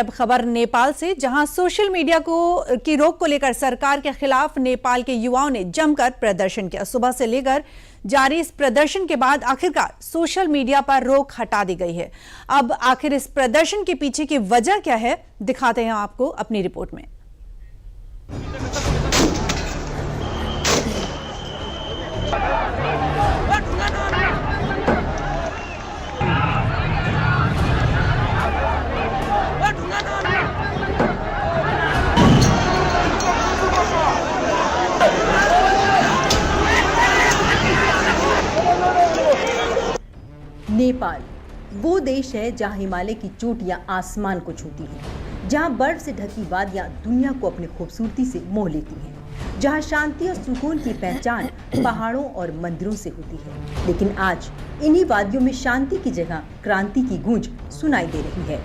अब खबर नेपाल से, जहां सोशल मीडिया की रोक को लेकर सरकार के खिलाफ नेपाल के युवाओं ने जमकर प्रदर्शन किया। सुबह से लेकर जारी इस प्रदर्शन के बाद आखिरकार सोशल मीडिया पर रोक हटा दी गई है। अब आखिर इस प्रदर्शन के पीछे की वजह क्या है, दिखाते हैं आपको अपनी रिपोर्ट में। नेपाल वो देश है जहां हिमालय की चोटियां आसमान को छूती हैं, जहां बर्फ से ढकी वादियां दुनिया को अपनी खूबसूरती से मोह लेती हैं, जहां शांति और सुकून की पहचान पहाड़ों और मंदिरों से होती है। लेकिन आज इन्हीं वादियों में शांति की जगह क्रांति की गूंज सुनाई दे रही है।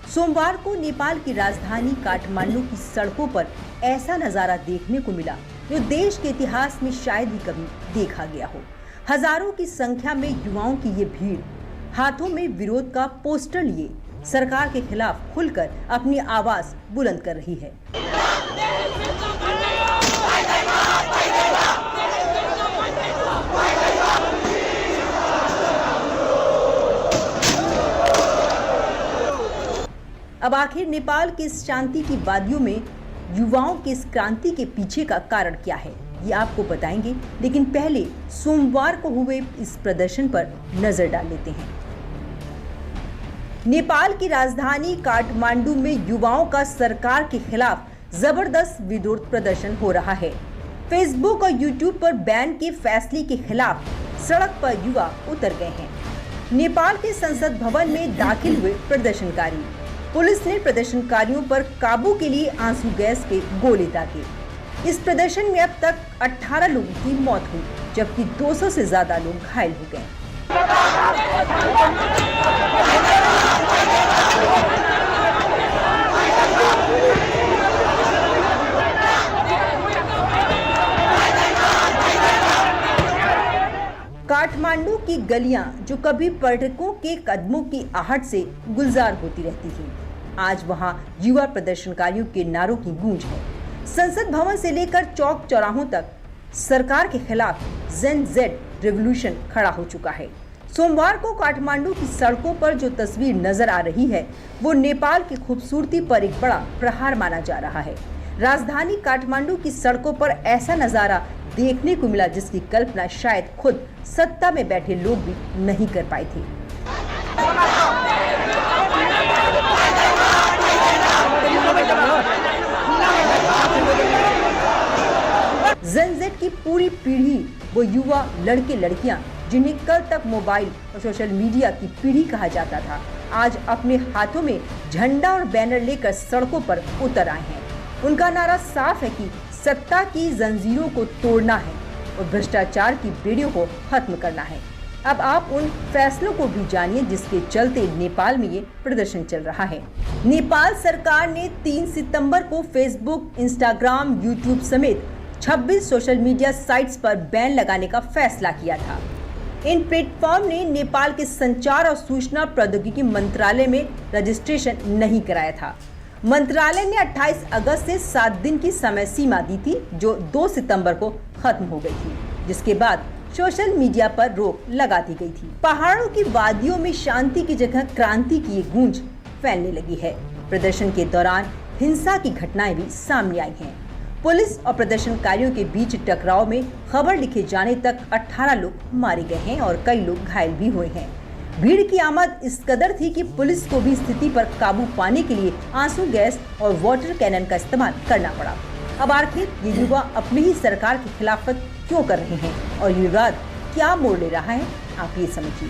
सोमवार को नेपाल की राजधानी काठमांडू की सड़कों पर ऐसा नजारा देखने को मिला जो देश के इतिहास में शायद ही कभी देखा गया हो। हजारों की संख्या में युवाओं की ये भीड़ हाथों में विरोध का पोस्टर लिए सरकार के खिलाफ खुलकर अपनी आवाज बुलंद कर रही है। अब आखिर नेपाल के इस शांति की वादियों में युवाओं के इस क्रांति के पीछे का कारण क्या है, ये आपको बताएंगे। लेकिन पहले सोमवार को हुए इस प्रदर्शन पर नजर डाल लेते हैं। नेपाल की राजधानी काठमांडू में युवाओं का सरकार के खिलाफ जबरदस्त विरोध प्रदर्शन हो रहा है। फेसबुक और यूट्यूब पर बैन के फैसले के खिलाफ सड़क पर युवा उतर गए हैं। नेपाल के संसद भवन में दाखिल हुए प्रदर्शनकारी, पुलिस ने प्रदर्शनकारियों पर काबू के लिए आंसू गैस के गोले दागे। इस प्रदर्शन में अब तक 18 लोगों की मौत हुई, जबकि 200 से ज्यादा लोग घायल हो गए। काठमांडू की गलियां जो कभी पर्यटकों के कदमों की आहट से गुलजार होती रहती थी, आज वहां युवा प्रदर्शनकारियों के नारों की गूंज है। संसद भवन से लेकर चौक चौराहों तक सरकार के खिलाफ जेन जेड रेवोल्यूशन खड़ा हो चुका है। सोमवार को काठमांडू की सड़कों पर जो तस्वीर नजर आ रही है, वो नेपाल की खूबसूरती पर एक बड़ा प्रहार माना जा रहा है। राजधानी काठमांडू की सड़कों पर ऐसा नजारा देखने को मिला जिसकी कल्पना शायद खुद सत्ता में बैठे लोग भी नहीं कर पाए थे। जेन जेड की पूरी पीढ़ी, वो युवा लड़के लड़कियां जिन्हें कल तक मोबाइल और सोशल मीडिया की पीढ़ी कहा जाता था, आज अपने हाथों में झंडा और बैनर लेकर सड़कों पर उतर आए हैं। उनका नारा साफ है कि सत्ता की जंजीरों को तोड़ना है और भ्रष्टाचार की बेड़ियों को खत्म करना है। अब आप उन फैसलों को भी जानिए जिसके चलते नेपाल में ये प्रदर्शन चल रहा है। नेपाल सरकार ने 3 सितंबर को फेसबुक, इंस्टाग्राम, यूट्यूब समेत 26 सोशल मीडिया साइट्स पर बैन लगाने का फैसला किया था। इन प्लेटफॉर्म ने नेपाल के संचार और सूचना प्रौद्योगिकी मंत्रालय में रजिस्ट्रेशन नहीं कराया था। मंत्रालय ने 28 अगस्त से 7 दिन की समय सीमा दी थी, जो 2 सितंबर को खत्म हो गई थी, जिसके बाद सोशल मीडिया पर रोक लगा दी गई थी। पहाड़ों की वादियों में शांति की जगह क्रांति की ये गूंज फैलने लगी है। प्रदर्शन के दौरान हिंसा की घटनाएं भी सामने आई हैं। पुलिस और प्रदर्शनकारियों के बीच टकराव में खबर लिखे जाने तक 18 लोग मारे गए हैं और कई लोग घायल भी हुए हैं। भीड़ की आमद इस कदर थी कि पुलिस को भी स्थिति पर काबू पाने के लिए आंसू गैस और वाटर कैनन का इस्तेमाल करना पड़ा। अब आखिर ये युवा अपनी ही सरकार की खिलाफत क्यों कर रहे हैं और ये विवाद क्या मोड़ ले रहा है, आप ये समझिए।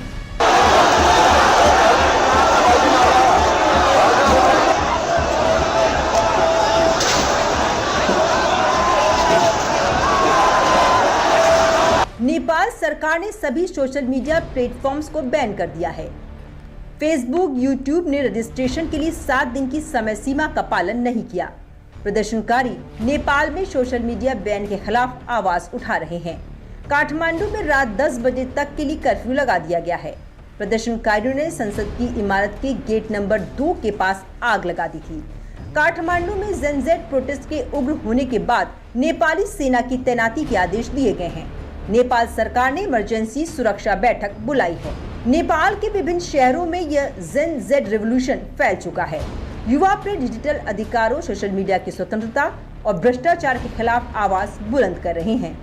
नेपाल नेपाल सरकार ने सभी सोशल मीडिया प्लेटफॉर्म्स को बैन कर दिया है। फेसबुक, यूट्यूब ने रजिस्ट्रेशन के लिए 7 दिन की समय सीमा का पालन नहीं किया। प्रदर्शनकारी नेपाल में सोशल मीडिया बैन के खिलाफ आवाज उठा रहे हैं। काठमांडू में रात 10 बजे तक के लिए कर्फ्यू लगा दिया गया है। प्रदर्शनकारियों ने संसद की इमारत के गेट नंबर 2 के पास आग लगा दी थी। काठमांडू में जेनजेड प्रोटेस्ट के उग्र होने के बाद नेपाली सेना की तैनाती के आदेश दिए गए हैं। नेपाल सरकार ने इमरजेंसी सुरक्षा बैठक बुलाई है। नेपाल के विभिन्न शहरों में यह जेनजेड रिवॉल्यूशन फैल चुका है। युवा अपने डिजिटल अधिकारों, सोशल मीडिया की स्वतंत्रता और भ्रष्टाचार के खिलाफ आवाज बुलंद कर रहे हैं।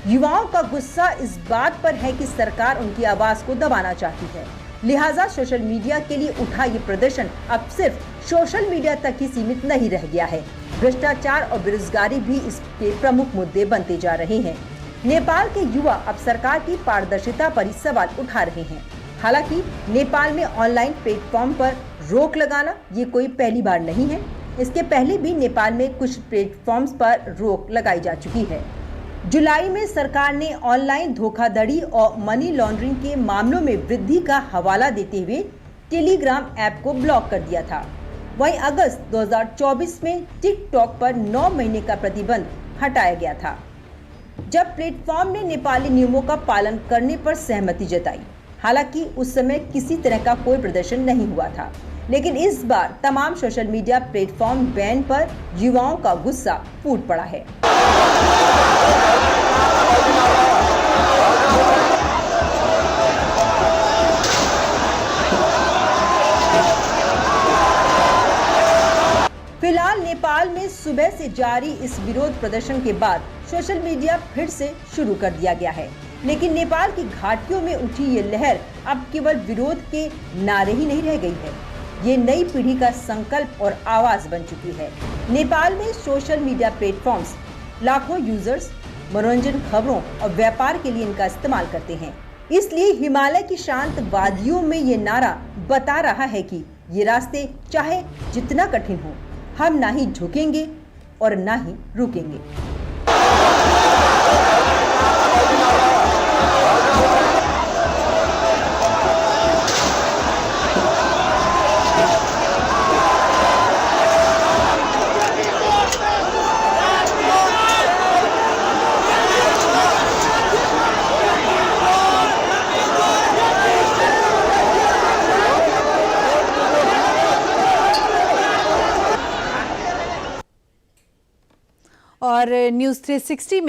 युवाओं का गुस्सा इस बात पर है कि सरकार उनकी आवाज को दबाना चाहती है। लिहाजा सोशल मीडिया के लिए उठा ये प्रदर्शन अब सिर्फ सोशल मीडिया तक ही सीमित नहीं रह गया है। भ्रष्टाचार और बेरोजगारी भी इसके प्रमुख मुद्दे बनते जा रहे हैं। नेपाल के युवा अब सरकार की पारदर्शिता पर ही सवाल उठा रहे हैं। हालांकि नेपाल में ऑनलाइन प्लेटफॉर्म पर रोक लगाना ये कोई पहली बार नहीं है। इसके पहले भी नेपाल में कुछ प्लेटफॉर्म्स पर रोक लगाई जा चुकी है। जुलाई में सरकार ने ऑनलाइन धोखाधड़ी और मनी लॉन्ड्रिंग के मामलों में वृद्धि का हवाला देते हुए टेलीग्राम ऐप को ब्लॉक कर दिया था। वहीं अगस्त 2024 में टिकटॉक पर 9 महीने का प्रतिबंध हटाया गया था, जब प्लेटफॉर्म ने नेपाली नियमों का पालन करने पर सहमति जताई। हालांकि उस समय किसी तरह का कोई प्रदर्शन नहीं हुआ था, लेकिन इस बार तमाम सोशल मीडिया प्लेटफॉर्म बैन पर युवाओं का गुस्सा फूट पड़ा है। फिलहाल नेपाल में सुबह से जारी इस विरोध प्रदर्शन के बाद सोशल मीडिया फिर से शुरू कर दिया गया है। लेकिन नेपाल की घाटियों में उठी ये लहर अब केवल विरोध के नारे ही नहीं रह गई है। ये नई पीढ़ी का संकल्प और आवाज बन चुकी है। नेपाल में सोशल मीडिया प्लेटफॉर्म्स लाखों यूजर्स मनोरंजन, खबरों और व्यापार के लिए इनका इस्तेमाल करते हैं। इसलिए हिमालय की शांत वादियों में ये नारा बता रहा है कि ये रास्ते चाहे जितना कठिन हो, हम ना ही झुकेंगे और ना ही रुकेंगे। और न्यूज़ 360 में